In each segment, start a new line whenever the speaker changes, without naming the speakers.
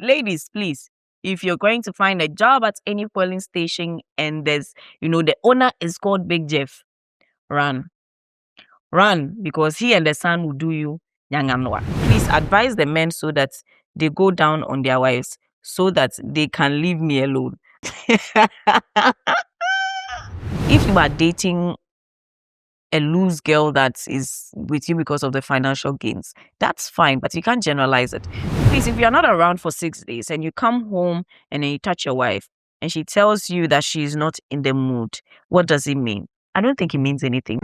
Ladies, please, if you're going to find a job at any polling station and there's, the owner is called Big Jeff, run. Run, because he and the son will do you nyanganwa. Please advise the men so that they go down on their wives so that they can leave me alone. If you are dating a loose girl that is with you because of the financial gains, that's fine, but you can't generalize it. Please, if you're not around for 6 days and you come home and then you touch your wife and she tells you that she's not in the mood, what does it mean? I don't think it means anything.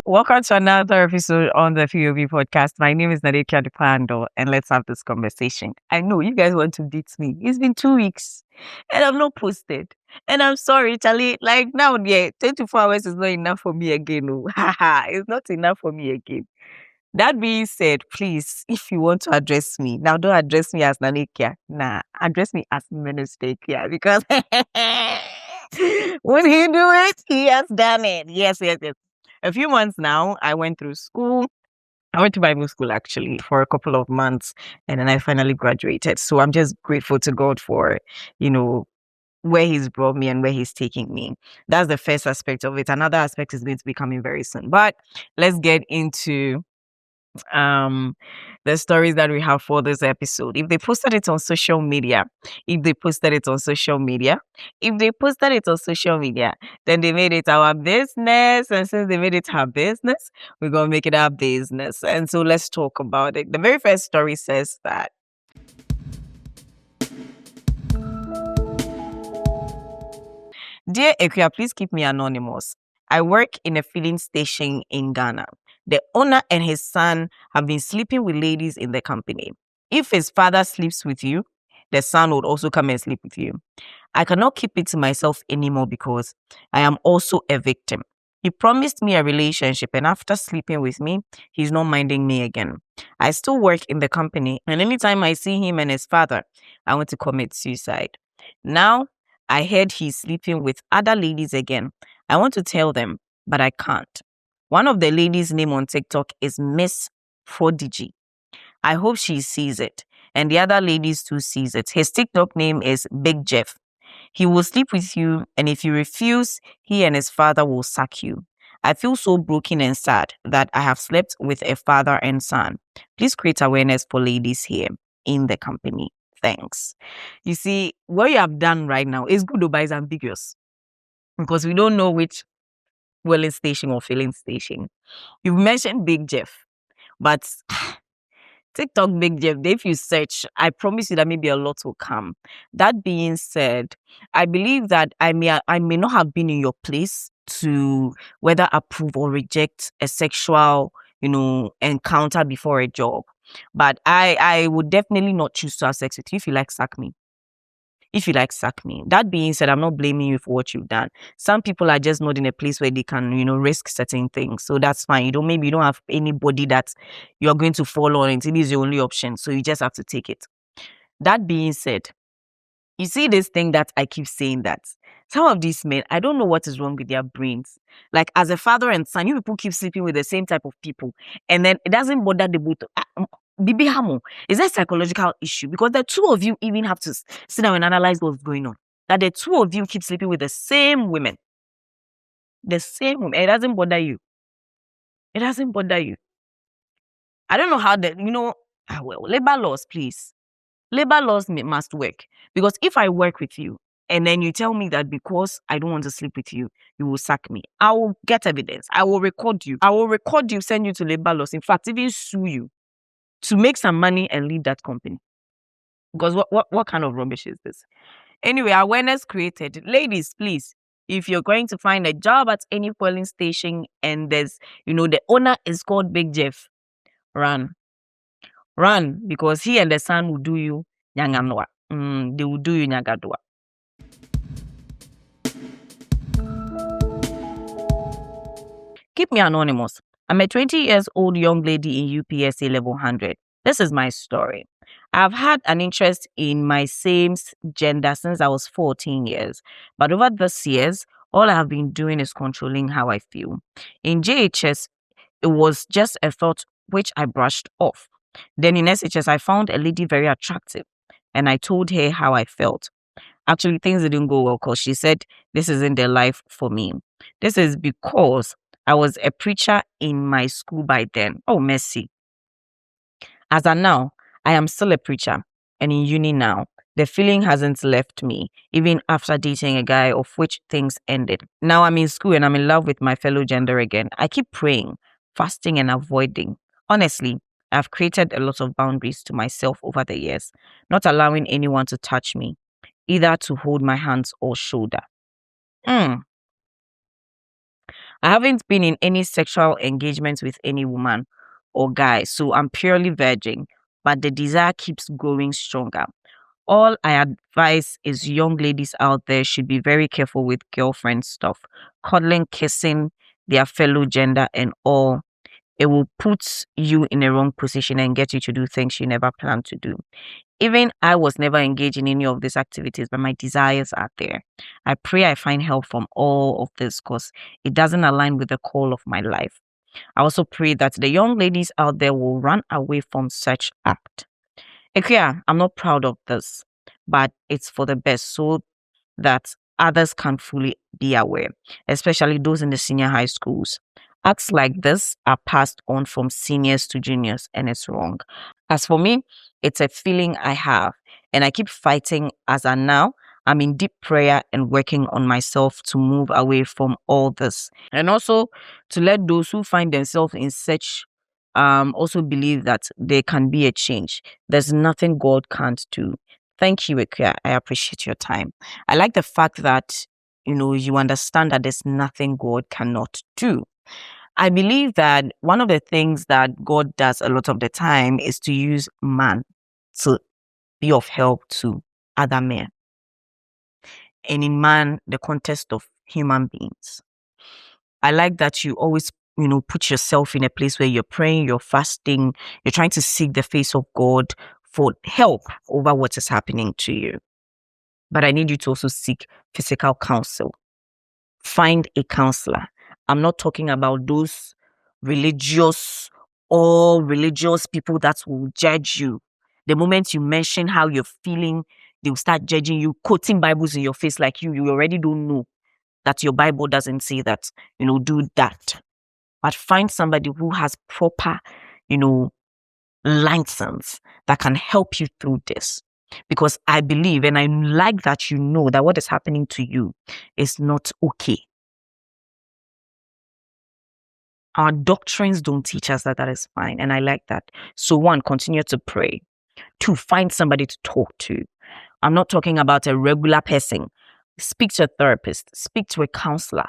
Welcome to another episode on the POV podcast. My name is Nadekia Dupando, and let's have this conversation. I know you guys want to beat me. It's been 2 weeks, and I've not posted. And I'm sorry, Charlie. Like now, 24 hours is not enough for me again. No. It's not enough for me again. That being said, please, if you want to address me, now don't address me as Nadekia. Nah, address me as Minister Kia, because when he do it, he has done it. Yes. A few months now, I went through school. I went to Bible school actually for a couple of months, and then I finally graduated. So I'm just grateful to God for, where he's brought me and where he's taking me. That's the first aspect of it. Another aspect is going to be coming very soon. But let's get into the stories that we have for this episode. If they posted it on social media, then they made it our business. And since they made it our business, we're gonna make it our business. And so let's talk about it. The very first story says that Dear Ekia, please keep me anonymous. I work in a filling station in Ghana. The owner and his son have been sleeping with ladies in the company. If his father sleeps with you, the son would also come and sleep with you. I cannot keep it to myself anymore because I am also a victim. He promised me a relationship, and after sleeping with me, he's not minding me again. I still work in the company, and anytime I see him and his father, I want to commit suicide. Now, I heard he's sleeping with other ladies again. I want to tell them, but I can't. One of the ladies' name on TikTok is Miss Prodigy. I hope she sees it, and the other ladies too sees it. His TikTok name is Big Jeff. He will sleep with you, and if you refuse, he and his father will sack you. I feel so broken and sad that I have slept with a father and son. Please create awareness for ladies here in the company. Thanks. You see, what you have done right now is good, but it's ambiguous because we don't know which welling station or filling station. You've mentioned Big Jeff, but TikTok Big Jeff, if you search, I promise you that maybe a lot will come. That being said, I believe that I may not have been in your place to whether approve or reject a sexual, encounter before a job. But I would definitely not choose to have sex with you. If you like, sack me. That being said, I'm not blaming you for what you've done. Some people are just not in a place where they can, risk certain things. So that's fine. Maybe you don't have anybody that you're going to fall on. It is your only option. So you just have to take it. That being said, you see this thing that I keep saying that some of these men, I don't know what is wrong with their brains. Like as a father and son, you people keep sleeping with the same type of people. And then it doesn't bother the both. Bibi Hamo, is that a psychological issue? Because the two of you even have to sit down and analyze what's going on. That the two of you keep sleeping with the same women. The same women. It doesn't bother you. I don't know how labor laws, please. Labor laws must work. Because if I work with you, and then you tell me that because I don't want to sleep with you, you will sack me. I will get evidence. I will record you. Send you to labor laws. In fact, even sue you to make some money and leave that company. Because what kind of rubbish is this? Anyway, awareness created. Ladies, please, if you're going to find a job at any polling station and there's, the owner is called Big Jeff, run. Run, because he and the son will do you nyanganwa. They will do you nyagadwa. Keep me anonymous. I'm a 20-year-old young lady in UPSA level 100. This is my story. I've had an interest in my same gender since I was 14 years. But over these years, All I have been doing is controlling how I feel. In JHS, it was just a thought which I brushed off. Then in SHS, I found a lady very attractive and I told her how I felt. Actually, things didn't go well because she said, this isn't the life for me. This is because I was a preacher in my school by then. Oh, mercy. As of now, I am still a preacher and in uni now. The feeling hasn't left me, even after dating a guy of which things ended. Now I'm in school and I'm in love with my fellow gender again. I keep praying, fasting, and avoiding. Honestly, I've created a lot of boundaries to myself over the years, not allowing anyone to touch me, either to hold my hands or shoulder. Hmm. I haven't been in any sexual engagements with any woman or guy, so I'm purely virgin, but the desire keeps growing stronger. All I advise is young ladies out there should be very careful with girlfriend stuff, cuddling, kissing their fellow gender, and all. It will put you in a wrong position and get you to do things you never planned to do. Even I was never engaged in any of these activities, but my desires are there. I pray I find help from all of this because it doesn't align with the call of my life. I also pray that the young ladies out there will run away from such act. Ikuya, I'm not proud of this, but it's for the best so that others can fully be aware, especially those in the senior high schools. Acts like this are passed on from seniors to juniors, and it's wrong. As for me, it's a feeling I have, and I keep fighting as I now. I'm in deep prayer and working on myself to move away from all this. And also to let those who find themselves in such also believe that there can be a change. There's nothing God can't do. Thank you, Ikuya. I appreciate your time. I like the fact that you understand that there's nothing God cannot do. I believe that one of the things that God does a lot of the time is to use man to be of help to other men. And in man, the context of human beings. I like that you always, put yourself in a place where you're praying, you're fasting, you're trying to seek the face of God for help over what is happening to you. But I need you to also seek physical counsel. Find a counselor. I'm not talking about those religious people that will judge you. The moment you mention how you're feeling, they'll start judging you, quoting Bibles in your face like you already don't know that your Bible doesn't say that, do that. But find somebody who has proper, license that can help you through this. Because I believe and I like that that what is happening to you is not okay. Our doctrines don't teach us that is fine. And I like that. So 1, continue to pray. 2, find somebody to talk to. I'm not talking about a regular person. Speak to a therapist. Speak to a counselor.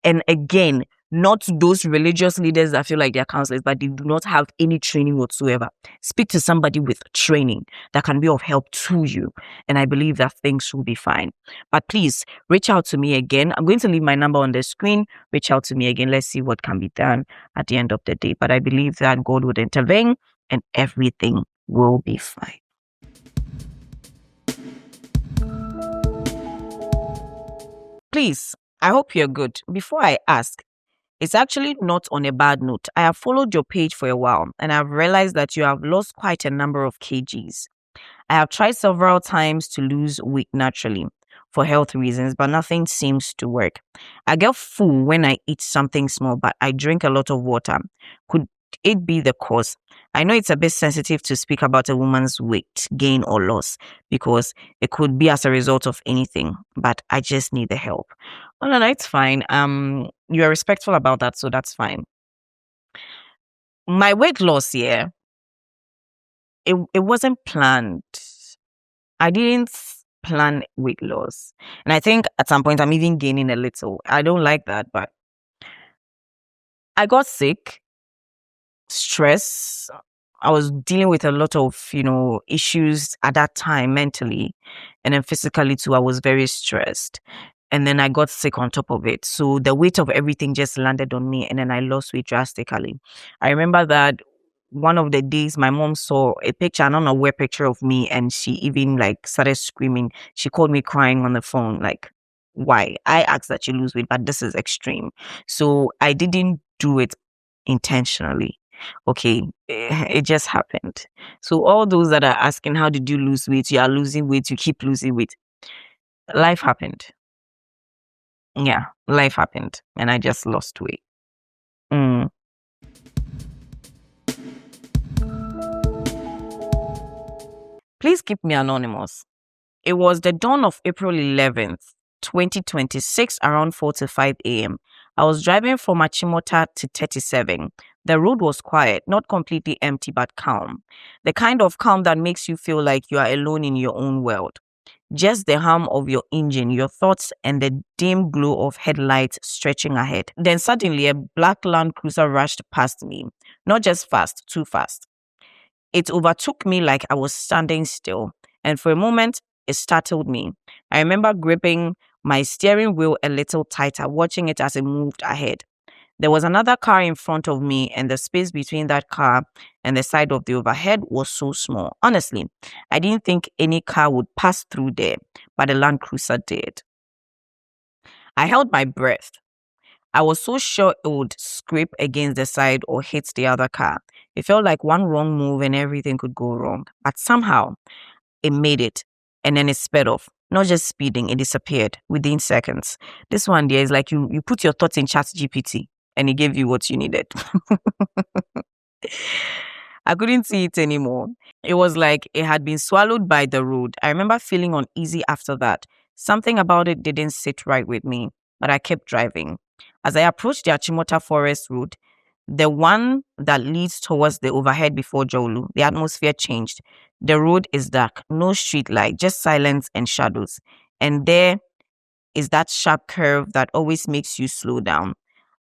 And again, not those religious leaders that feel like they're counselors, but they do not have any training whatsoever. Speak to somebody with training that can be of help to you. And I believe that things will be fine. But please reach out to me again. I'm going to leave my number on the screen. Reach out to me again. Let's see what can be done at the end of the day. But I believe that God would intervene and everything will be fine. Please, I hope you're good. Before I ask, it's actually not on a bad note. I have followed your page for a while and I've realized that you have lost quite a number of kgs. I have tried several times to lose weight naturally for health reasons, but nothing seems to work. I get full when I eat something small, but I drink a lot of water. Could it be the cause? I know it's a bit sensitive to speak about a woman's weight gain or loss because it could be as a result of anything, but I just need the help. Oh, no, it's fine. You are respectful about that, so that's fine. My weight loss, it wasn't planned. I didn't plan weight loss. And I think at some point I'm even gaining a little. I don't like that, but I got sick, stress. I was dealing with a lot of, issues at that time mentally. And then physically too, I was very stressed. And then I got sick on top of it. So the weight of everything just landed on me. And then I lost weight drastically. I remember that one of the days my mom saw a picture, I don't know where picture of me. And she even started screaming. She called me crying on the phone. why. I asked that you lose weight, but this is extreme. So I didn't do it intentionally. Okay, it just happened. So all those that are asking, how did you lose weight? You are losing weight, you keep losing weight. Life happened. Yeah, life happened. And I just lost weight. Mm. Please keep me anonymous. It was the dawn of April 11th, 2026, around 4 to 5 a.m. I was driving from Achimota to 37. The road was quiet, not completely empty, but calm. The kind of calm that makes you feel like you are alone in your own world. Just the hum of your engine, your thoughts, and the dim glow of headlights stretching ahead. Then suddenly, a black Land Cruiser rushed past me. Not just fast, too fast. It overtook me like I was standing still, and for a moment, it startled me. I remember gripping my steering wheel a little tighter, watching it as it moved ahead. There was another car in front of me, and the space between that car and the side of the overhead was so small. Honestly, I didn't think any car would pass through there, but the Land Cruiser did. I held my breath. I was so sure it would scrape against the side or hit the other car. It felt like one wrong move and everything could go wrong. But somehow, it made it. And then it sped off. Not just speeding, it disappeared within seconds. This one there is like you put your thoughts in ChatGPT and it gave you what you needed. I couldn't see it anymore. It was like it had been swallowed by the road. I remember feeling uneasy after that. Something about it didn't sit right with me, but I kept driving. As I approached the Achimota Forest Road, the one that leads towards the overhead before Jolu, the atmosphere changed. The road is dark, no street light, just silence and shadows. And there is that sharp curve that always makes you slow down.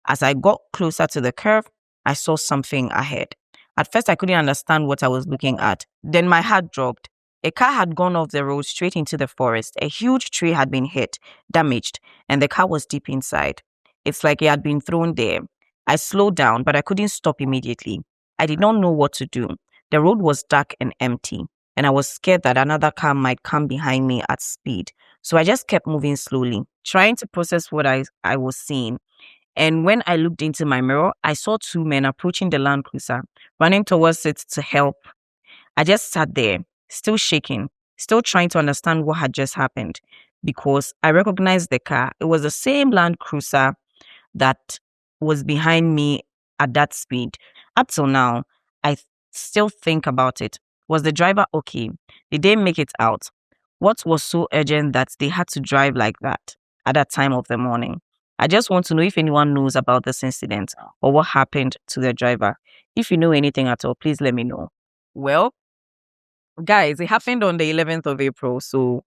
As I got closer to the curve, I saw something ahead. At first, I couldn't understand what I was looking at. Then my heart dropped. A car had gone off the road straight into the forest. A huge tree had been hit, damaged, and the car was deep inside. It's like it had been thrown there. I slowed down, but I couldn't stop immediately. I did not know what to do. The road was dark and empty, and I was scared that another car might come behind me at speed. So I just kept moving slowly, trying to process what I was seeing. And when I looked into my mirror, I saw two men approaching the Land Cruiser, running towards it to help. I just sat there, still shaking, still trying to understand what had just happened, because I recognized the car. It was the same Land Cruiser that was behind me at that speed. Up till now, I still think about it. Was the driver okay? Did they make it out? What was so urgent that they had to drive like that at that time of the morning? I just want to know if anyone knows about this incident or what happened to the driver. If you know anything at all, please let me know. Well, guys, it happened on the 11th of April. So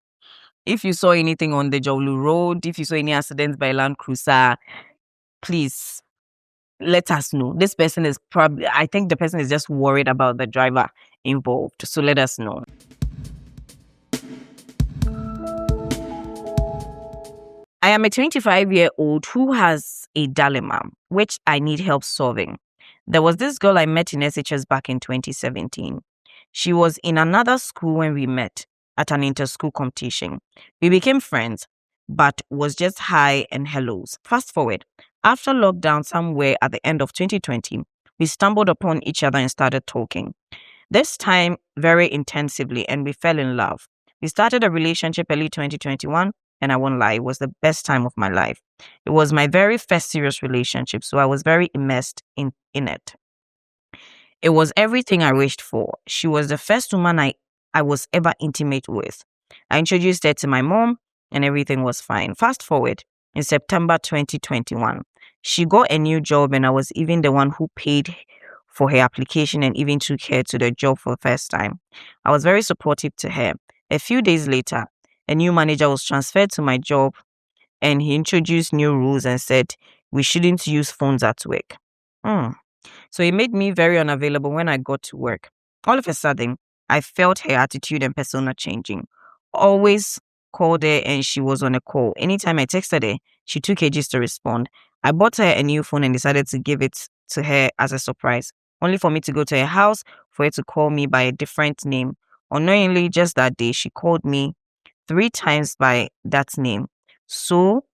if you saw anything on the Jolu Road, if you saw any accidents by Land Cruiser, please let us know. This person is probably, I think the person is just worried about the driver involved. So let us know. I am a 25-year-old who has a dilemma, which I need help solving. There was this girl I met in SHS back in 2017. She was in another school when we met at an inter-school competition. We became friends, but was just hi and hellos. Fast forward, after lockdown somewhere at the end of 2020, we stumbled upon each other and started talking. This time very intensively, and we fell in love. We started a relationship early 2021, and I won't lie, it was the best time of my life. It was my very first serious relationship, so I was very immersed in it. It was everything I wished for. She was the first woman I was ever intimate with. I introduced her to my mom, and everything was fine. Fast forward, in September 2021, she got a new job, and I was even the one who paid for her application and even took her to the job for the first time. I was very supportive to her. A few days later, a new manager was transferred to my job, and he introduced new rules and said we shouldn't use phones at work. So it made me very unavailable when I got to work. All of a sudden, I felt her attitude and persona changing. Always called her and she was on a call. Anytime I texted her, she took ages to respond. I bought her a new phone and decided to give it to her as a surprise, only for me to go to her house for her to call me by a different name. Unknowingly, just that day, she called me 3 times by that name. So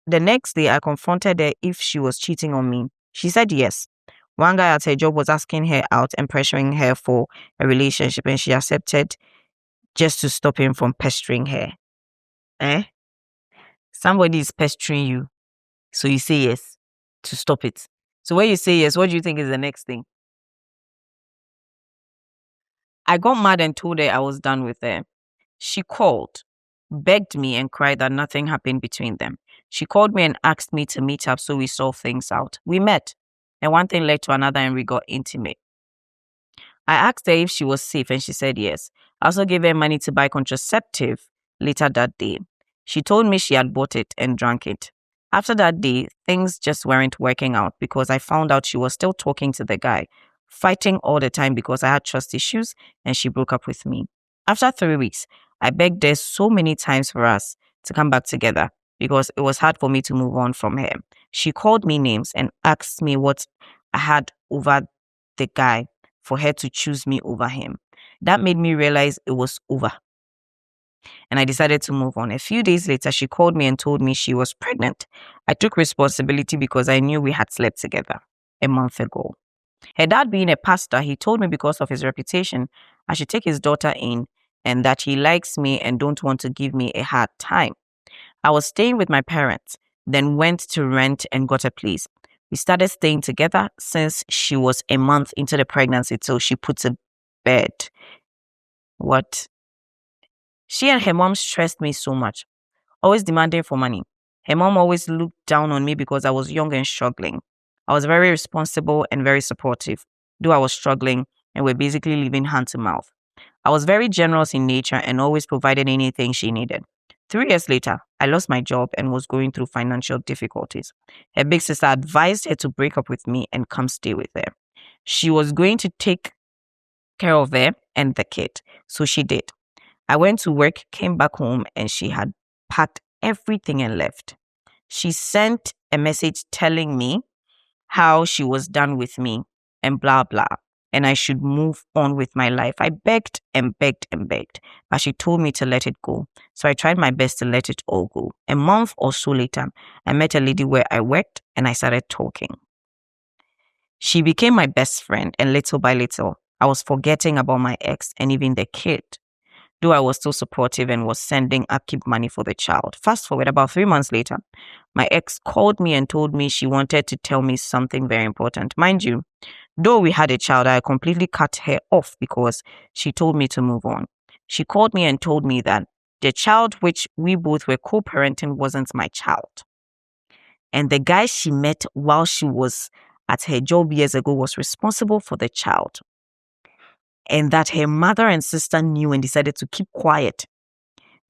the next day, I confronted her if she was cheating on me. She said yes. One guy at her job was asking her out and pressuring her for a relationship, and she accepted just to stop him from pestering her. Eh? Somebody is pestering you, so you say yes to stop it. So when you say yes, what do you think is the next thing? I got mad and told her I was done with her. She called, begged me, and cried that nothing happened between them. She called me and asked me to meet up so we solved things out. We met, and one thing led to another, and we got intimate. I asked her if she was safe, and she said yes. I also gave her money to buy contraceptive later that day. She told me she had bought it and drank it. After that day, things just weren't working out because I found out she was still talking to the guy, fighting all the time because I had trust issues, and she broke up with me. After 3 weeks, I begged her so many times for us to come back together because it was hard for me to move on from her. She called me names and asked me what I had over the guy for her to choose me over him. That made me realize it was over, and I decided to move on. A few days later, she called me and told me she was pregnant. I took responsibility because I knew we had slept together a month ago. Her dad being a pastor, he told me because of his reputation, I should take his daughter in and that he likes me and don't want to give me a hard time. I was staying with my parents, then went to rent and got a place. We started staying together since she was a month into the pregnancy till she put to bed. What? She and her mom stressed me so much, always demanding for money. Her mom always looked down on me because I was young and struggling. I was very responsible and very supportive, though I was struggling and we're basically living hand to mouth. I was very generous in nature and always provided anything she needed. 3 years later, I lost my job and was going through financial difficulties. Her big sister advised her to break up with me and come stay with her. She was going to take care of her and the kid, so she did. I went to work, came back home, and she had packed everything and left. She sent a message telling me how she was done with me and blah, blah, and I should move on with my life. I begged and begged and begged, but she told me to let it go. So I tried my best to let it all go. A month or so later, I met a lady where I worked and I started talking. She became my best friend, and little by little, I was forgetting about my ex and even the kid, though I was still supportive and was sending upkeep money for the child. Fast forward, about 3 months later, my ex called me and told me she wanted to tell me something very important. Mind you, though we had a child, I completely cut her off because she told me to move on. She called me and told me that the child which we both were co-parenting wasn't my child. And the guy she met while she was at her job years ago was responsible for the child. And that her mother and sister knew and decided to keep quiet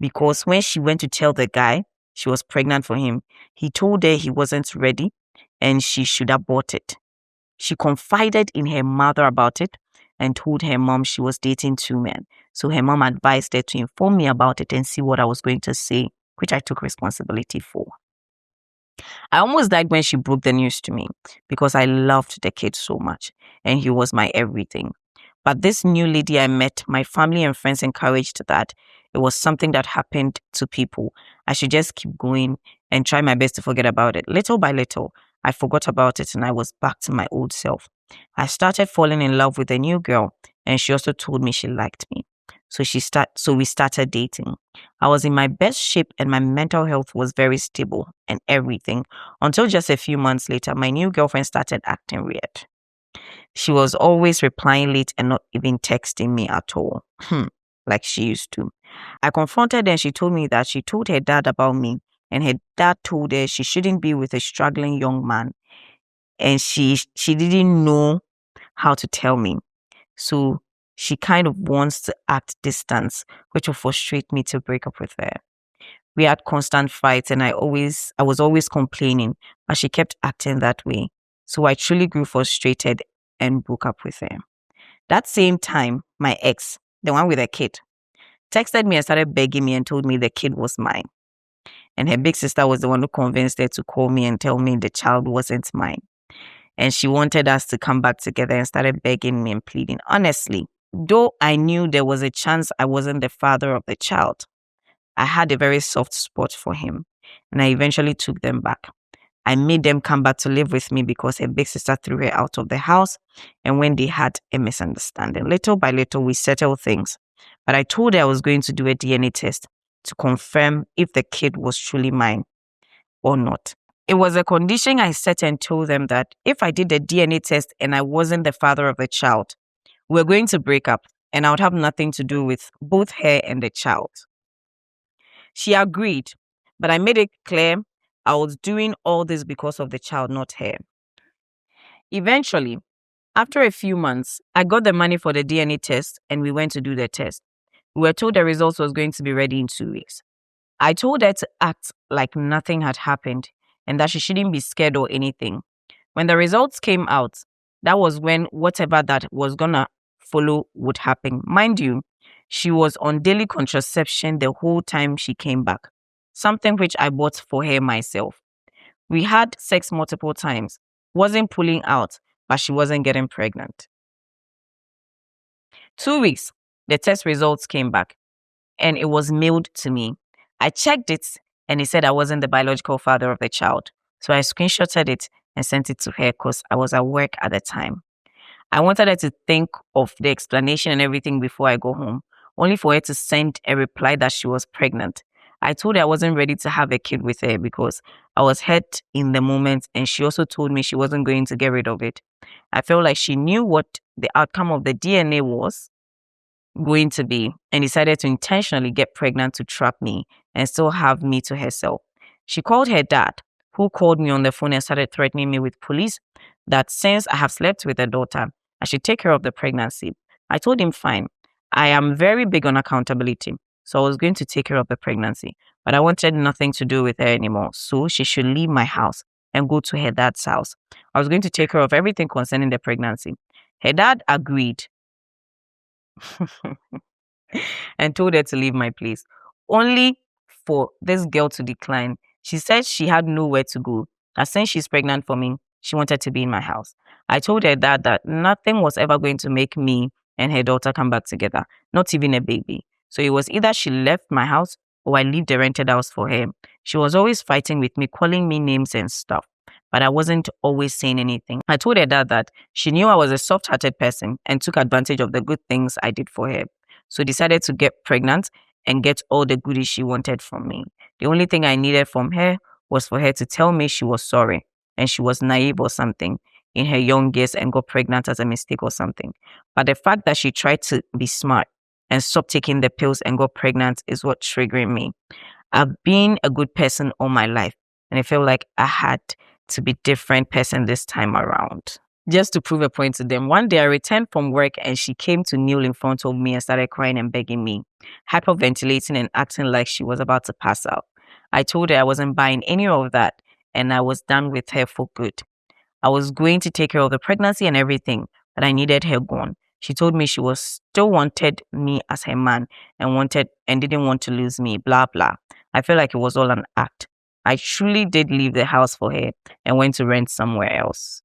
because when she went to tell the guy she was pregnant for him, he told her he wasn't ready and she should abort it. She confided in her mother about it and told her mom she was dating 2 men. So her mom advised her to inform me about it and see what I was going to say, which I took responsibility for. I almost died when she broke the news to me because I loved the kid so much and he was my everything. But this new lady I met, my family and friends encouraged that it was something that happened to people. I should just keep going and try my best to forget about it. Little by little, I forgot about it and I was back to my old self. I started falling in love with a new girl and she also told me she liked me. So we started dating. I was in my best shape and my mental health was very stable and everything until just a few months later, my new girlfriend started acting weird. She was always replying late and not even texting me at all, like she used to. I confronted her and she told me that she told her dad about me and her dad told her she shouldn't be with a struggling young man and she didn't know how to tell me. So she kind of wants to act distant, which will frustrate me to break up with her. We had constant fights and I was always complaining, but she kept acting that way. So I truly grew frustrated and broke up with her. That same time, my ex, the one with the kid, texted me and started begging me and told me the kid was mine. And her big sister was the one who convinced her to call me and tell me the child wasn't mine. And she wanted us to come back together and started begging me and pleading. Honestly, though I knew there was a chance I wasn't the father of the child, I had a very soft spot for him. and I eventually took them back. I made them come back to live with me because her big sister threw her out of the house, and when they had a misunderstanding. Little by little, we settled things. But I told her I was going to do a DNA test to confirm if the kid was truly mine or not. It was a condition I set and told them that if I did a DNA test and I wasn't the father of the child, we were going to break up and I would have nothing to do with both her and the child. She agreed, but I made it clear I was doing all this because of the child, not her. Eventually, after a few months, I got the money for the DNA test and we went to do the test. We were told the results was going to be ready in 2 weeks. I told her to act like nothing had happened and that she shouldn't be scared or anything. When the results came out, that was when whatever that was gonna follow would happen. Mind you, she was on daily contraception the whole time she came back, something which I bought for her myself. We had sex multiple times, wasn't pulling out, but she wasn't getting pregnant. 2 weeks, the test results came back and it was mailed to me. I checked it and it said I wasn't the biological father of the child. So I screenshotted it and sent it to her because I was at work at the time. I wanted her to think of the explanation and everything before I go home, only for her to send a reply that she was pregnant. I told her I wasn't ready to have a kid with her because I was hurt in the moment, and she also told me she wasn't going to get rid of it. I felt like she knew what the outcome of the DNA was going to be and decided to intentionally get pregnant to trap me and still have me to herself. She called her dad, who called me on the phone and started threatening me with police that since I have slept with her daughter, I should take care of the pregnancy. I told him fine. I am very big on accountability, so I was going to take care of the pregnancy, but I wanted nothing to do with her anymore, so she should leave my house and go to her dad's house. I was going to take care of everything concerning the pregnancy. Her dad agreed and told her to leave my place, only for this girl to decline. She said she had nowhere to go, that since she's pregnant for me, she wanted to be in my house. I told her that nothing was ever going to make me and her daughter come back together, not even a baby. So it was either she left my house or I leave the rented house for her. She was always fighting with me, calling me names and stuff, but I wasn't always saying anything. I told her that she knew I was a soft-hearted person and took advantage of the good things I did for her. So decided to get pregnant and get all the goodies she wanted from me. The only thing I needed from her was for her to tell me she was sorry and she was naive or something in her young years and got pregnant as a mistake or something. But the fact that she tried to be smart and stop taking the pills and got pregnant is what triggered me. I've been a good person all my life and I felt like I had to be different person this time around. Just to prove a point to them, one day I returned from work and she came to kneel in front of me and started crying and begging me, hyperventilating and acting like she was about to pass out. I told her I wasn't buying any of that and I was done with her for good. I was going to take care of the pregnancy and everything, but I needed her gone. She told me she was still wanted me as her man and didn't want to lose me, blah, blah. I felt like it was all an act. I truly did leave the house for her and went to rent somewhere else,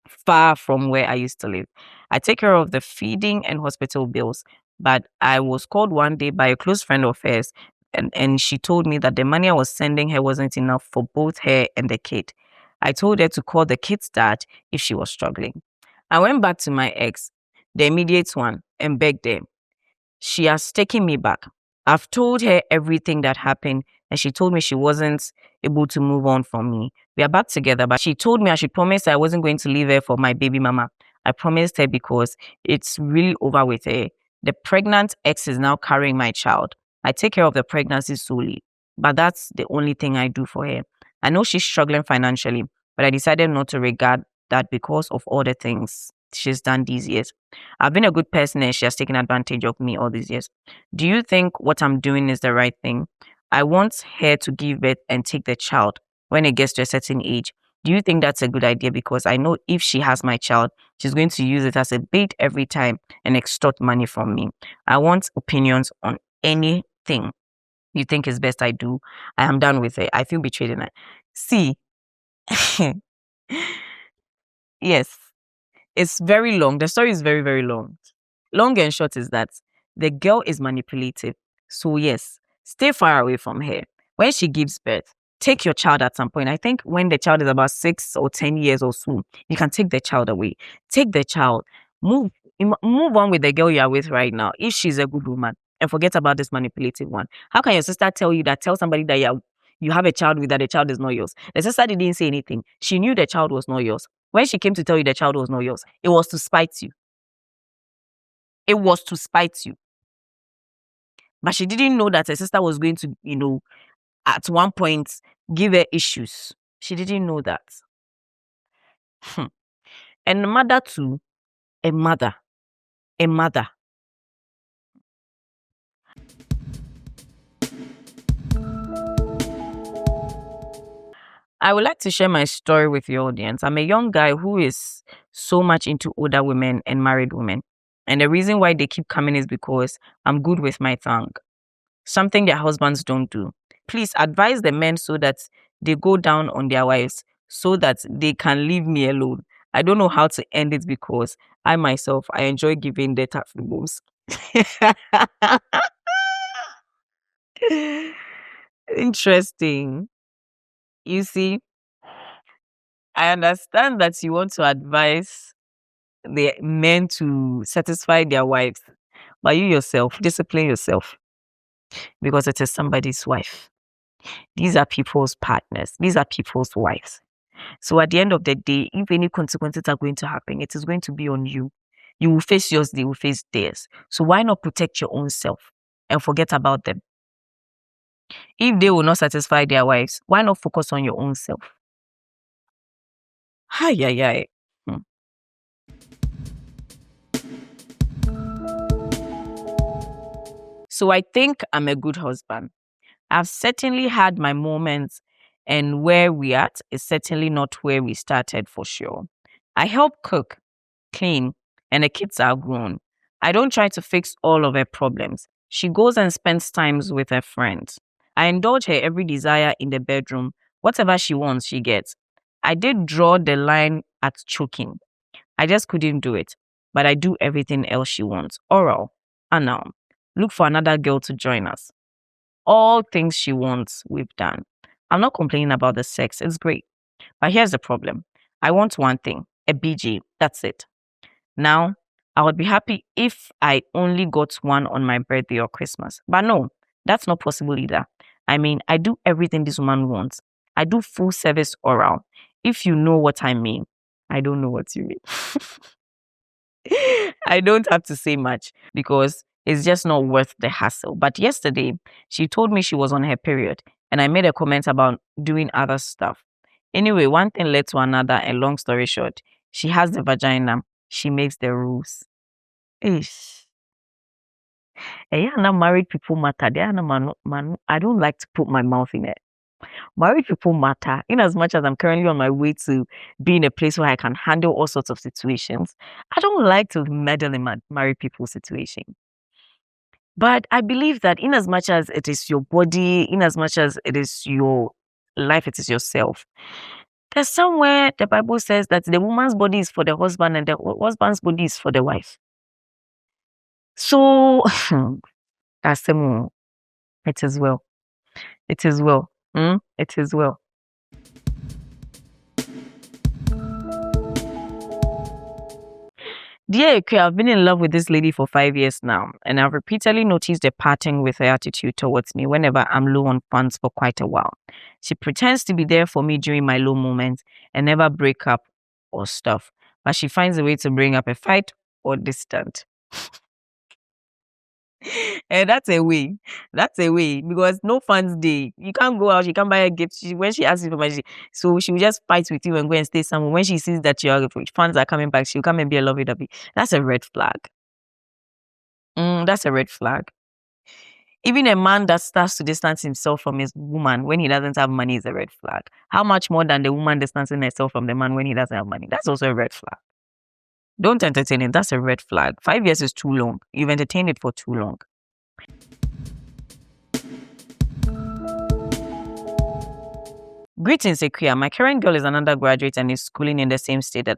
far from where I used to live. I take care of the feeding and hospital bills, but I was called one day by a close friend of hers, and she told me that the money I was sending her wasn't enough for both her and the kid. I told her to call the kid's dad if she was struggling. I went back to my ex, the immediate one, and begged her. She has taken me back. I've told her everything that happened, and she told me she wasn't able to move on from me. We are back together, but she told me I should promise her I wasn't going to leave her for my baby mama. I promised her because it's really over with her. The pregnant ex is now carrying my child. I take care of the pregnancy solely, but that's the only thing I do for her. I know she's struggling financially, but I decided not to regard that because of all the things she's done these years. I've been a good person and she has taken advantage of me all these years. Do you think what I'm doing is the right thing? I want her to give birth and take the child when it gets to a certain age. Do you think that's a good idea? Because I know if she has my child, she's going to use it as a bait every time and extort money from me. I want opinions on anything you think is best I do. I am done with it. I feel betrayed in it. See, yes, it's very long. The story is very, very long. Long and short is that the girl is manipulative. So yes, stay far away from her. When she gives birth, take your child at some point. I think when the child is about 6 or 10 years or so, you can take the child away. Take the child, move on with the girl you are with right now, if she's a good woman, and forget about this manipulative one. How can your sister tell somebody that you have a child with that the child is not yours? The sister didn't say anything. She knew the child was not yours. When she came to tell you the child was not yours, it was to spite you. It was to spite you. But she didn't know that her sister was going to, at one point give her issues. She didn't know that. And a mother too, a mother. I would like to share my story with your audience. I'm a young guy who is so much into older women and married women. And the reason why they keep coming is because I'm good with my tongue. Something their husbands don't do. Please advise the men so that they go down on their wives so that they can leave me alone. I don't know how to end it because I myself, I enjoy giving the tap moves. Interesting. You see, I understand that you want to advise the men to satisfy their wives, but you yourself, discipline yourself because it is somebody's wife. These are people's partners. These are people's wives. So at the end of the day, if any consequences are going to happen, it is going to be on you. You will face yours, they will face theirs. So why not protect your own self and forget about them? If they will not satisfy their wives, why not focus on your own self? Hi, yeah. So I think I'm a good husband. I've certainly had my moments, and where we at is certainly not where we started for sure. I help cook, clean, and the kids are grown. I don't try to fix all of her problems. She goes and spends times with her friends. I indulge her every desire in the bedroom. Whatever she wants, she gets. I did draw the line at choking. I just couldn't do it. But I do everything else she wants. Oral, anal. Look for another girl to join us. All things she wants, we've done. I'm not complaining about the sex. It's great. But here's the problem. I want one thing, a BG. That's it. Now, I would be happy if I only got one on my birthday or Christmas. But no, that's not possible either. I mean, I do everything this woman wants. I do full service oral. If you know what I mean. I don't know what you mean. I don't have to say much because it's just not worth the hassle. But yesterday, she told me she was on her period and I made a comment about doing other stuff. Anyway, one thing led to another, and long story short, she has the vagina. She makes the rules. Ish. Yeah, now married people matter. I don't like to put my mouth in it. Married people matter in as much as I'm currently on my way to be in a place where I can handle all sorts of situations. I don't like to meddle in my married people's situation. But I believe that in as much as it is your body, in as much as it is your life, it is yourself. There's somewhere the Bible says that the woman's body is for the husband and the husband's body is for the wife. So, that's the it is well. It is well. It is well. Dear Ikwe, I've been in love with this lady for 5 years now, and I've repeatedly noticed a pattern with her attitude towards me whenever I'm low on funds for quite a while. She pretends to be there for me during my low moments and never break up or stuff, but she finds a way to bring up a fight or distant. And that's a way. That's a way because no funds day. You can't go out. You can't buy a gift. When she asks you for money, so she will just fight with you and go and stay somewhere. When she sees that your funds are coming back, she'll come and be a lovey-dovey. That's a red flag. That's a red flag. Even a man that starts to distance himself from his woman when he doesn't have money is a red flag. How much more than the woman distancing herself from the man when he doesn't have money? That's also a red flag. Don't entertain it. That's a red flag. 5 years is too long. You've entertained it for too long. Greetings, Ikwe. My current girl is an undergraduate and is schooling in the same state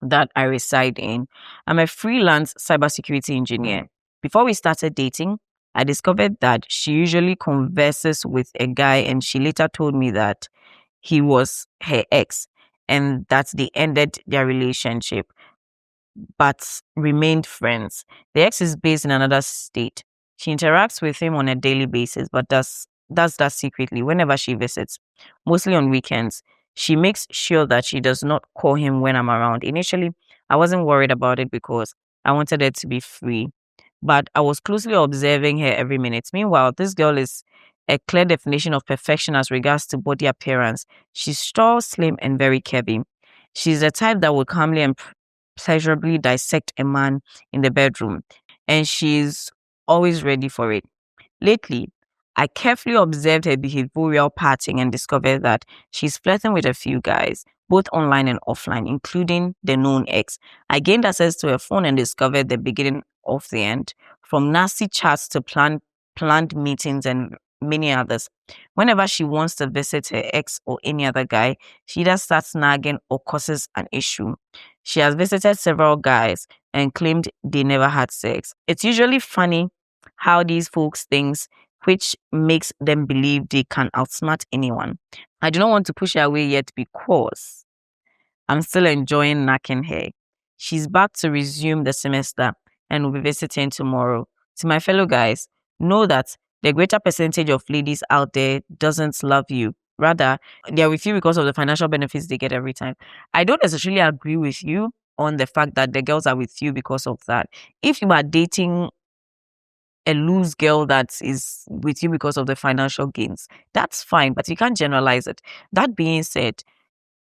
that I reside in. I'm a freelance cybersecurity engineer. Before we started dating, I discovered that she usually converses with a guy, and she later told me that he was her ex and that they ended their relationship but remained friends. The ex is based in another state. She interacts with him on a daily basis, but does that secretly whenever she visits, mostly on weekends. She makes sure that she does not call him when I'm around. Initially, I wasn't worried about it because I wanted her to be free, but I was closely observing her every minute. Meanwhile, this girl is a clear definition of perfection as regards to body appearance. She's tall, slim, and very curvy. She's the type that will calmly and pleasurably dissect a man in the bedroom, and she's always ready for it. Lately, I carefully observed her behavioral pattern and discovered that she's flirting with a few guys, both online and offline, including the known ex. I gained access to her phone and discovered the beginning of the end, from nasty chats to planned meetings and many others. Whenever she wants to visit her ex or any other guy, she either starts nagging or causes an issue. She has visited several guys and claimed they never had sex. It's usually funny how these folks think, which makes them believe they can outsmart anyone. I do not want to push her away yet because I'm still enjoying knacking her. She's back to resume the semester and will be visiting tomorrow. To my fellow guys, know that the greater percentage of ladies out there doesn't love you. Rather, they are with you because of the financial benefits they get every time. I don't necessarily agree with you on the fact that the girls are with you because of that. If you are dating a loose girl that is with you because of the financial gains, that's fine, but you can't generalize it. That being said,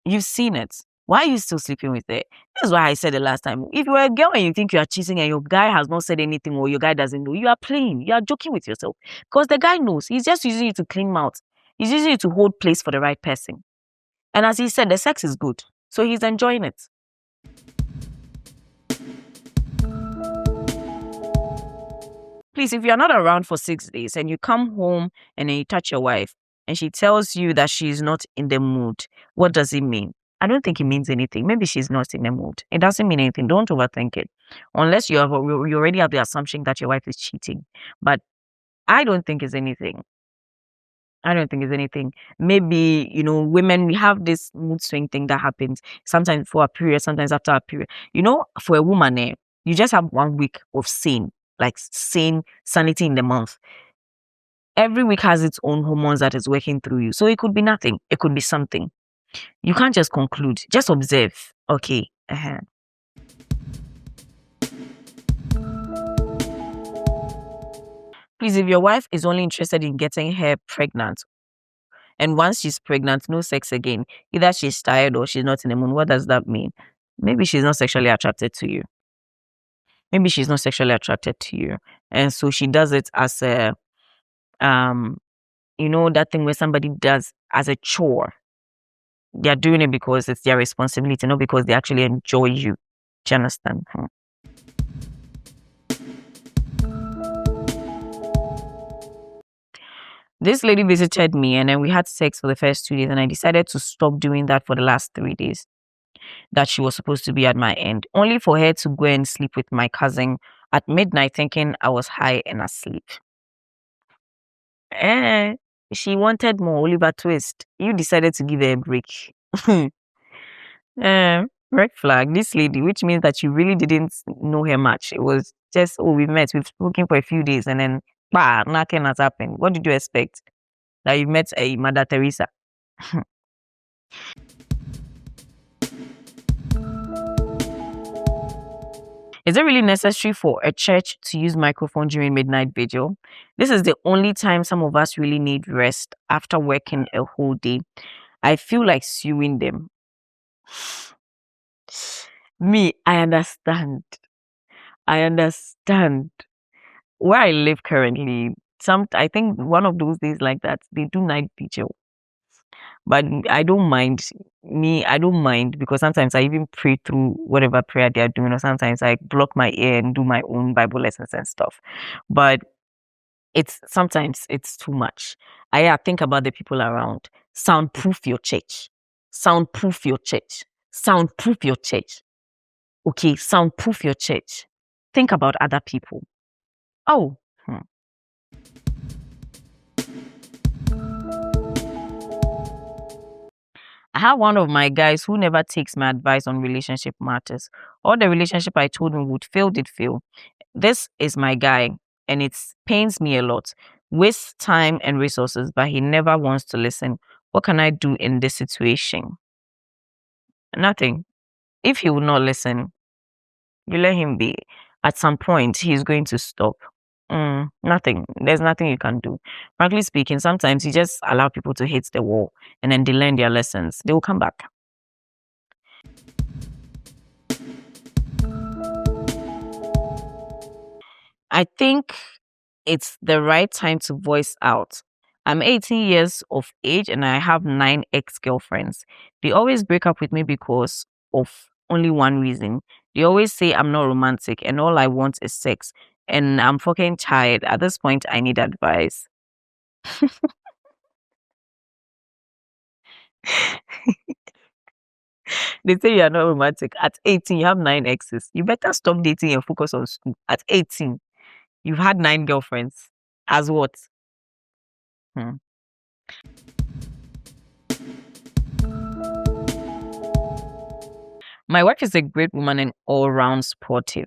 you've seen it. Why are you still sleeping with it? That's why I said it last time. If you're a girl and you think you are cheating and your guy has not said anything or your guy doesn't know, you are playing. You are joking with yourself. Because the guy knows. He's just using you to clean mouth. He's using you to hold place for the right person. And as he said, the sex is good. So he's enjoying it. Please, if you're not around for 6 days and you come home and then you touch your wife and she tells you that she's not in the mood, what does it mean? I don't think it means anything. Maybe she's not in the mood. It doesn't mean anything. Don't overthink it. Unless you already have the assumption that your wife is cheating. But I don't think it's anything. I don't think it's anything. Maybe, women, we have this mood swing thing that happens sometimes for a period, sometimes after a period. For a woman, you just have 1 week of sane sanity in the month. Every week has its own hormones that is working through you. So it could be nothing. It could be something. You can't just conclude. Just observe. Okay. Please, if your wife is only interested in getting her pregnant, and once she's pregnant, no sex again, either she's tired or she's not in the mood, what does that mean? Maybe she's not sexually attracted to you. Maybe she's not sexually attracted to you. And so she does it as a, that thing where somebody does as a chore. They're doing it because it's their responsibility, not because they actually enjoy you. Do you understand? This lady visited me and then we had sex for the first 2 days, and I decided to stop doing that for the last 3 days that she was supposed to be at my end, only for her to go and sleep with my cousin at midnight thinking I was high and asleep. She wanted more, Oliver Twist. You decided to give her a break. Red flag, this lady, which means that you really didn't know her much. It was just, we've spoken for a few days, and then, nothing has happened. What did you expect? That you met a Mother Teresa? Is it really necessary for a church to use microphone during midnight vigil? This is the only time some of us really need rest after working a whole day. I feel like suing them. Me, I understand. Where I live currently, I think one of those days like that, they do night vigil. But I don't mind. I don't mind because sometimes I even pray through whatever prayer they are doing, or sometimes I block my ear and do my own Bible lessons and stuff. But sometimes it's too much. I think about the people around. Soundproof your church. Soundproof your church. Soundproof your church. Okay, soundproof your church. Think about other people. Oh, I have one of my guys who never takes my advice on relationship matters. All the relationship I told him would fail did fail. This is my guy, and it pains me a lot. Wastes time and resources, but he never wants to listen. What can I do in this situation? Nothing. If he will not listen, you let him be. At some point, he's going to stop. Nothing. There's nothing you can do. Frankly speaking, sometimes you just allow people to hit the wall and then they learn their lessons. They will come back. I think it's the right time to voice out. I'm 18 years of age and I have 9 ex-girlfriends. They always break up with me because of only one reason. They always say I'm not romantic and all I want is sex. And I'm fucking tired. At this point, I need advice. They say you are not romantic. At 18, you have 9 exes. You better stop dating and focus on school. At 18, you've had 9 girlfriends. As what? Hmm. My wife is a great woman and all round sportive,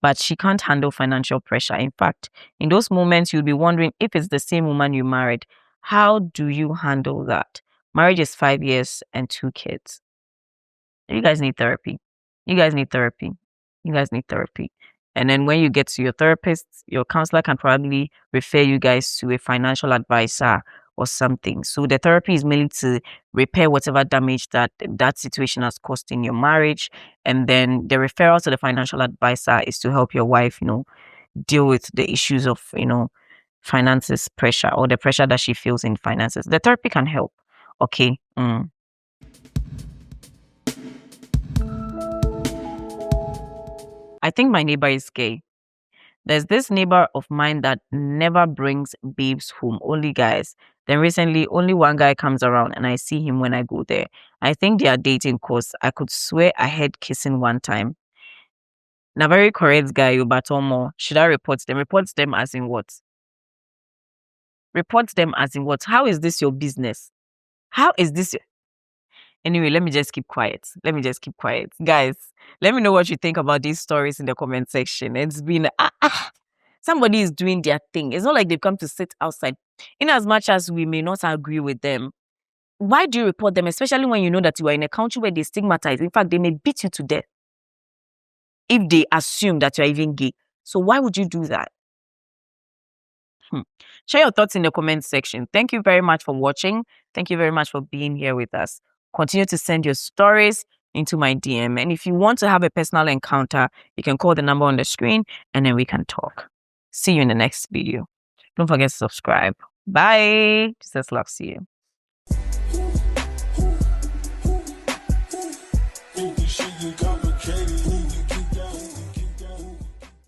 but she can't handle financial pressure. In fact, in those moments, you'll be wondering if it's the same woman you married. How do you handle that? Marriage is 5 years and 2 kids. You guys need therapy. You guys need therapy. You guys need therapy. And then when you get to your therapist, your counselor can probably refer you guys to a financial advisor or something. So the therapy is mainly to repair whatever damage that situation has caused in your marriage. And then the referral to the financial advisor is to help your wife, deal with the issues of, finances pressure or the pressure that she feels in finances. The therapy can help. Okay. I think my neighbor is gay. There's this neighbor of mine that never brings babes home, only guys. Then recently, only one guy comes around and I see him when I go there. I think they are dating because I could swear I had kissing one time. Now, very correct guy, but more. Should I report them? Report them as in what? Report them as in what? How is this your business? How is this? Anyway, let me just keep quiet. Guys, let me know what you think about these stories in the comment section. It's been, somebody is doing their thing. It's not like they've come to sit outside. In as much as we may not agree with them, why do you report them? Especially when you know that you are in a country where they stigmatize. In fact, they may beat you to death if they assume that you are even gay. So why would you do that? Share your thoughts in the comment section. Thank you very much for watching. Thank you very much for being here with us. Continue to send your stories into my DM. And if you want to have a personal encounter, you can call the number on the screen and then we can talk. See you in the next video. Don't forget to subscribe. Bye. Jesus loves you.